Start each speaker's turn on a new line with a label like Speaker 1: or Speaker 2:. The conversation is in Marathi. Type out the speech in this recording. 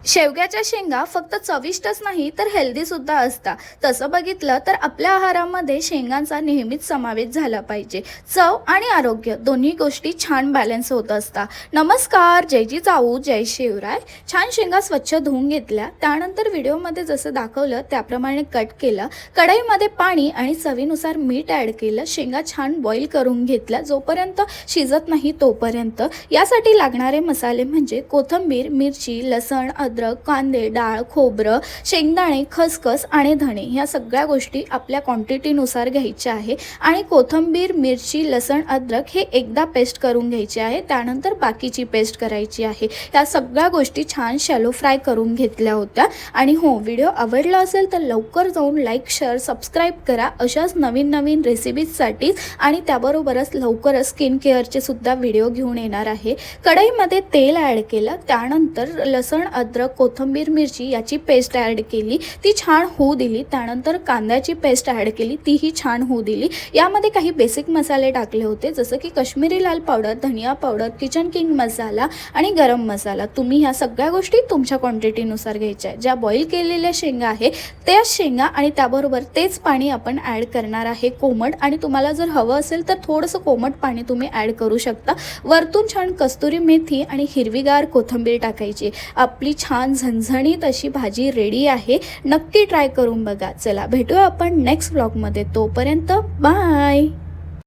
Speaker 1: शेवग्याच्या शेंगा फक्त चविष्टच नाही तर हेल्दी सुद्धा असतात. तसं बघितलं तर आपल्या आहारामध्ये शेंगांचा नेहमीच समावेश झाला पाहिजे. चव आणि आरोग्य दोन्ही गोष्टी छान बॅलन्स होत असतात. नमस्कार, जय जिजाऊ जय शिवराय. छान शेंगा स्वच्छ धुवून घेतल्या, त्यानंतर व्हिडिओमध्ये जसं दाखवलं त्याप्रमाणे कट केलं. कढईमध्ये पाणी आणि चवीनुसार मीठ ॲड केलं. शेंगा छान बॉईल करून घेतल्या जोपर्यंत शिजत नाही तोपर्यंत. यासाठी लागणारे मसाले म्हणजे कोथिंबीर, मिरची, लसण, अद्रक, कांदे, डाळ, खोबरं, शेंगदाणे, खसखस आणि धणे ह्या सगळ्या गोष्टी आपल्या क्वांटिटीनुसार घ्यायच्या आहे. आणि कोथिंबीर, मिरची, लसण, अद्रक हे एकदा पेस्ट करून घ्यायचे आहे. त्यानंतर बाकीची पेस्ट करायची आहे. या सगळ्या गोष्टी छान शॅलो फ्राय करून घेतल्या होत्या. आणि हो, व्हिडिओ आवडला असेल तर लवकर जाऊन लाईक, शेअर, सबस्क्राईब करा अशाच नवीन नवीन रेसिपीजसाठी. आणि त्याबरोबरच लवकरच स्किन केअरचे सुद्धा व्हिडिओ घेऊन येणार आहे. कढईमध्ये तेल ॲड केलं, त्यानंतर लसण, अद्रक, कोथिंबीर, मिरची याची पेस्ट ॲड केली, ती छान होऊ दिली. त्यानंतर कांद्याची पेस्ट ॲड केली, तीही छान होऊ दिली. यामध्ये काही बेसिक मसाले टाकले होते जसं की काश्मीरी लाल पावडर, धनिया पावडर, किचन किंग मसाला आणि गरम मसाला. तुम्ही ह्या सगळ्या गोष्टी तुमच्या क्वांटिटीनुसार घ्यायच्या आहे. ज्या बॉईल केलेल्या शेंगा आहे त्याच शेंगा आणि त्याबरोबर तेच पाणी आपण ॲड करणार आहे कोमट. आणि तुम्हाला जर हवं असेल तर थोडंसं कोमट पाणी तुम्ही ॲड करू शकता. वरतून छान कस्तुरी मेथी आणि हिरवीगार कोथिंबीर टाकायची. आपली छान झणझणीत अशी भाजी रेडी आहे. नक्की ट्राय करून बघा. चला भेटूया आपण नेक्स्ट व्लॉगमध्ये. तोपर्यंत बाय.